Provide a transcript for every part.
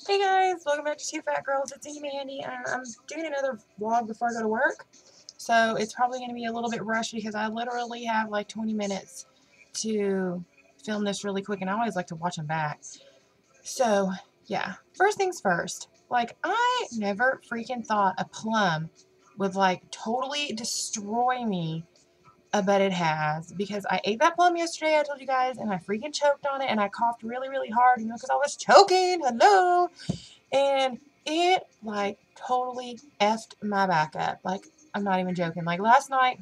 Hey guys, welcome back to Two Fat Girls. It's Amy Mandy. I'm doing another vlog before I go to work, so it's probably going to be a little bit rushed because I literally have like 20 minutes to film this really quick, and I always like to watch them back. So yeah, first things first, like I never freaking thought a plum would like totally destroy me. But it has, because I ate that plum yesterday, I told you guys, and I freaking choked on it, and I coughed really, really hard, because I was choking, hello, and it, like, totally effed my back up. Like, I'm not even joking. Like, last night,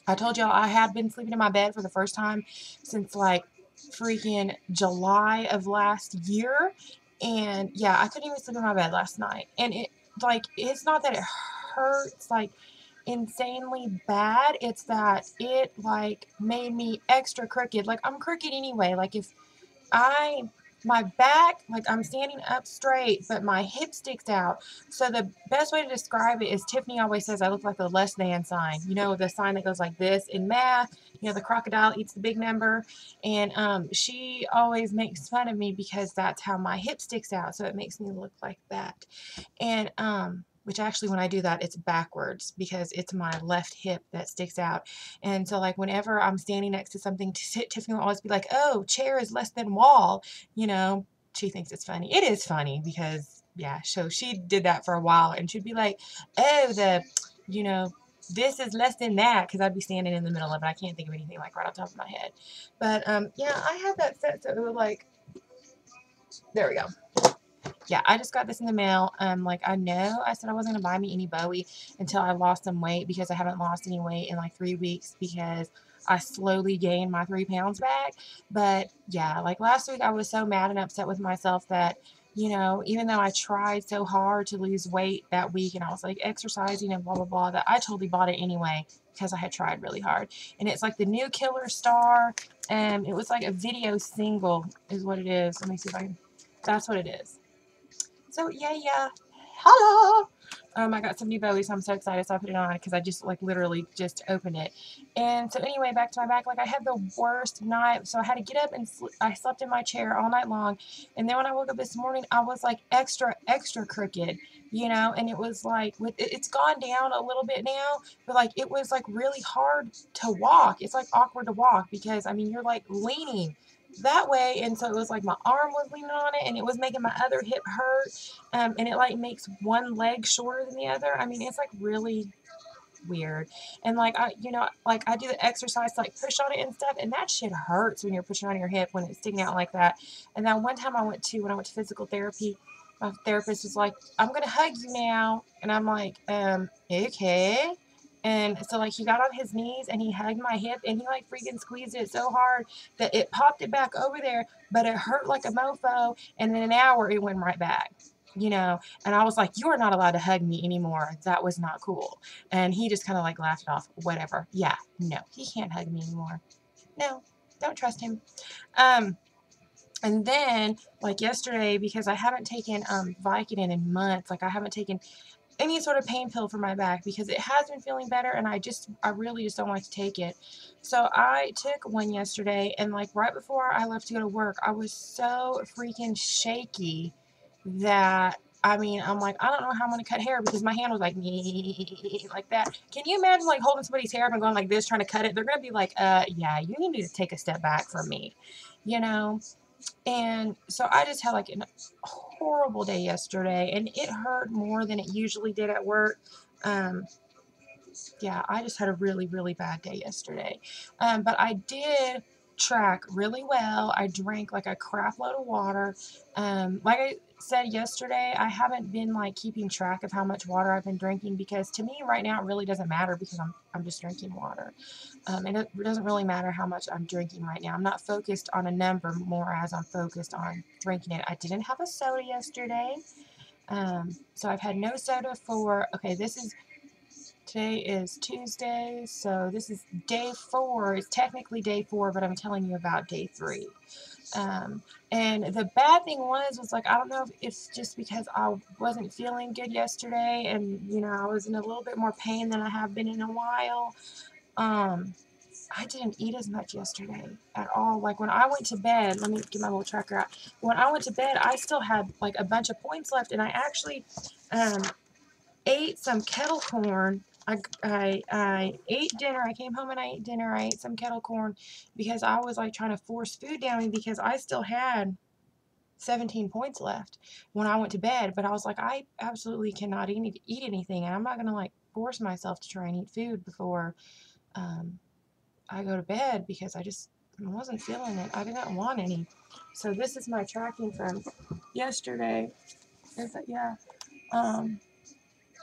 I told y'all I had been sleeping in my bed for the first time since, like, freaking July of last year, and, yeah, I couldn't even sleep in my bed last night, and it, like, it's not that it hurts, like, insanely bad, it's that it, like, made me extra crooked. Like, I'm crooked anyway. Like, if my back, like I'm standing up straight, but my hip sticks out. So the best way to describe it is Tiffany always says I look like the less than sign. You know, the sign that goes like this in math, you know, the crocodile eats the big number. And she always makes fun of me because that's how my hip sticks out. So it makes me look like that. And which actually when I do that, it's backwards because it's my left hip that sticks out. And so like whenever I'm standing next to something, Tiffany will always be like, oh, chair is less than wall. You know, she thinks it's funny. It is funny because, yeah, so she did that for a while and she'd be like, oh, you know, this is less than that, because I'd be standing in the middle of it. I can't think of anything like right on top of my head. But yeah, I have that set so it would like, there we go. Yeah, I just got this in the mail. Like I know I said I wasn't gonna buy me any Bowie until I lost some weight, because I haven't lost any weight in like 3 weeks because I slowly gained my 3 pounds back. But yeah, like last week I was so mad and upset with myself that, you know, even though I tried so hard to lose weight that week and I was like exercising and blah blah blah, that I totally bought it anyway because I had tried really hard. And it's like the new Killer Star. It was like a video single is what it is. Let me see if I can. That's what it is. So yeah. Hello. I got some new Bowie, so I'm so excited. So I put it on because I just like literally just opened it. And so anyway, back to my back. Like I had the worst night, so I had to get up and I slept in my chair all night long. And then when I woke up this morning, I was like extra crooked, you know. And it was like it's gone down a little bit now, but like it was like really hard to walk. It's like awkward to walk because I mean you're like leaning that way, and so it was like my arm was leaning on it and it was making my other hip hurt, and it like makes one leg shorter than the other. I mean, it's like really weird. And like I, you know, like I do the exercise to like push on it and stuff, and that shit hurts when you're pushing on your hip when it's sticking out like that. And then one time when I went to physical therapy, my therapist was like, I'm gonna hug you now, and I'm like, okay. And so like he got on his knees and he hugged my hip and he like freaking squeezed it so hard that it popped it back over there, but it hurt like a mofo, and in an hour it went right back, you know. And I was like, you are not allowed to hug me anymore, that was not cool. And he just kind of like laughed it off. Whatever. Yeah, no, he can't hug me anymore. No, don't trust him. And then like yesterday, because I haven't taken Vicodin in months, like I haven't taken any sort of pain pill for my back because it has been feeling better, and I really just don't like to take it. So I took one yesterday, and like right before I left to go to work, I was so freaking shaky that I mean, I'm like, I don't know how I'm going to cut hair because my hand was like, like that. Can you imagine like holding somebody's hair up and going like this, trying to cut it? They're going to be like, yeah, you need to take a step back from me, you know? And so I just had like a horrible day yesterday, and it hurt more than it usually did at work. Yeah, I just had a really, really bad day yesterday. But I did track really well. I drank like a crap load of water. Like I said yesterday, I haven't been like keeping track of how much water I've been drinking because to me right now it really doesn't matter because I'm just drinking water. And it doesn't really matter how much I'm drinking right now. I'm not focused on a number more as I'm focused on drinking it. I didn't have a soda yesterday. So I've had no soda for, okay, today is Tuesday, so this is day 4. It's technically day 4, but I'm telling you about day 3. And the bad thing was like, I don't know if it's just because I wasn't feeling good yesterday and, you know, I was in a little bit more pain than I have been in a while. I didn't eat as much yesterday at all. Like when I went to bed, let me get my little tracker out. When I went to bed, I still had like a bunch of points left, and I actually ate some kettle corn. I ate dinner. I came home and I ate dinner. I ate some kettle corn because I was like trying to force food down me because I still had 17 points left when I went to bed. But I was like, I absolutely cannot eat anything, and I'm not gonna like force myself to try and eat food before I go to bed because I wasn't feeling it. I didn't want any. So this is my tracking from yesterday. Is that, yeah.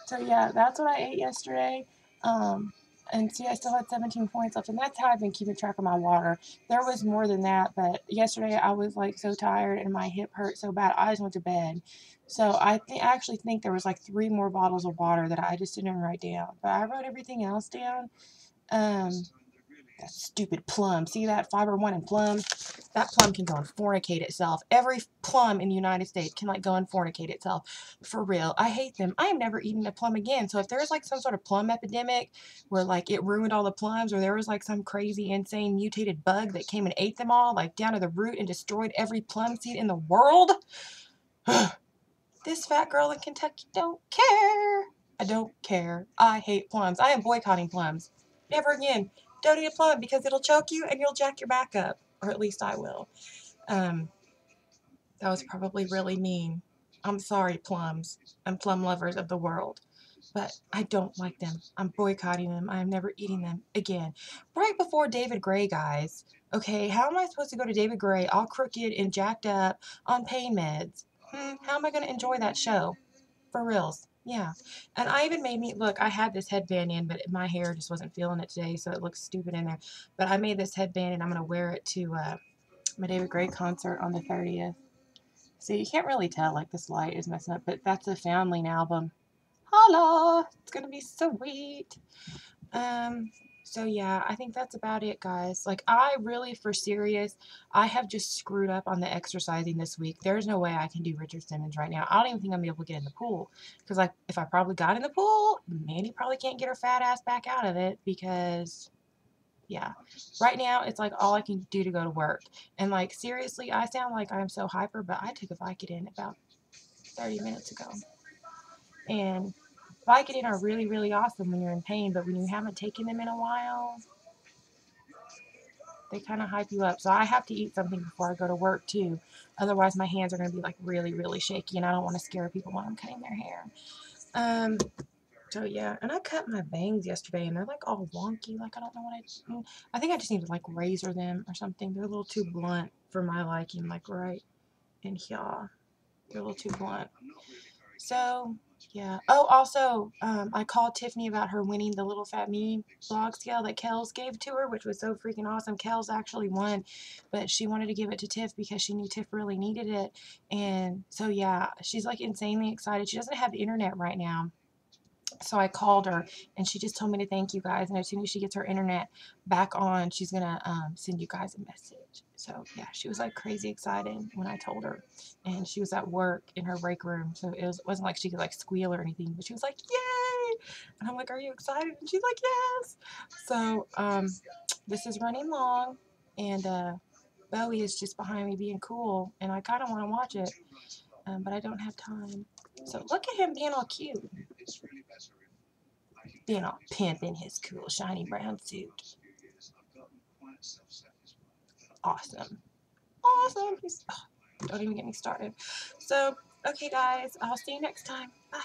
So yeah, that's what I ate yesterday. And see, I still had 17 points left, and that's how I've been keeping track of my water. There was more than that, but yesterday I was like so tired and my hip hurt so bad, I just went to bed. So I actually think there was like 3 more bottles of water that I just didn't write down, but I wrote everything else down. That stupid plum. See that fiber one in plum? That plum can go and fornicate itself. Every plum in the United States can like go and fornicate itself. For real. I hate them. I am never eating a plum again. So if there's like some sort of plum epidemic where like it ruined all the plums, or there was like some crazy insane mutated bug that came and ate them all like down to the root and destroyed every plum seed in the world, this fat girl in Kentucky don't care. I don't care. I hate plums. I am boycotting plums. Never again. Don't eat a plum because it'll choke you and you'll jack your back up. Or at least I will. That was probably really mean. I'm sorry, plums and plum lovers of the world. But I don't like them. I'm boycotting them. I'm never eating them again. Right before David Gray, guys. Okay, how am I supposed to go to David Gray all crooked and jacked up on pain meds? How am I going to enjoy that show? For reals. Yeah. And I even made me, look, I had this headband in, but my hair just wasn't feeling it today, so it looks stupid in there. But I made this headband, and I'm going to wear it to my David Gray concert on the 30th. So you can't really tell, like, this light is messing up, but that's a Foundling album. Holla! It's going to be sweet. So yeah, I think that's about it, guys. Like, I really, for serious, I have just screwed up on the exercising this week. There's no way I can do Richard Simmons right now. I don't even think I'm gonna be able to get in the pool. Because, like, if I probably got in the pool, Mandy probably can't get her fat ass back out of it because, yeah. Right now, it's like all I can do to go to work. And, like, seriously, I sound like I'm so hyper, but I took a Vicodin about 30 minutes ago. And Vicodin are really, really awesome when you're in pain, but when you haven't taken them in a while, they kind of hype you up. So I have to eat something before I go to work too. Otherwise, my hands are going to be like really, really shaky, and I don't want to scare people when I'm cutting their hair. So yeah, and I cut my bangs yesterday, and they're like all wonky. Like I don't know what I think I just need to like razor them or something. They're a little too blunt for my liking. Like right in here, they're a little too blunt. So yeah. Oh, also, I called Tiffany about her winning the LittleFATMe blog scale that Kells gave to her, which was so freaking awesome. Kells actually won, but she wanted to give it to Tiff because she knew Tiff really needed it. And so, yeah, she's like insanely excited. She doesn't have the internet right now. So I called her, and she just told me to thank you guys. And as soon as she gets her internet back on, she's going to send you guys a message. So, yeah, she was like crazy excited when I told her. And she was at work in her break room. So wasn't like she could like squeal or anything. But she was like, yay! And I'm like, are you excited? And she's like, yes! So this is running long. And Bowie is just behind me being cool. And I kind of want to watch it. But I don't have time. So look at him being all cute. Being all pimp in his cool shiny brown suit. Awesome. Awesome. Don't even get me started. So, okay guys, I'll see you next time. Bye.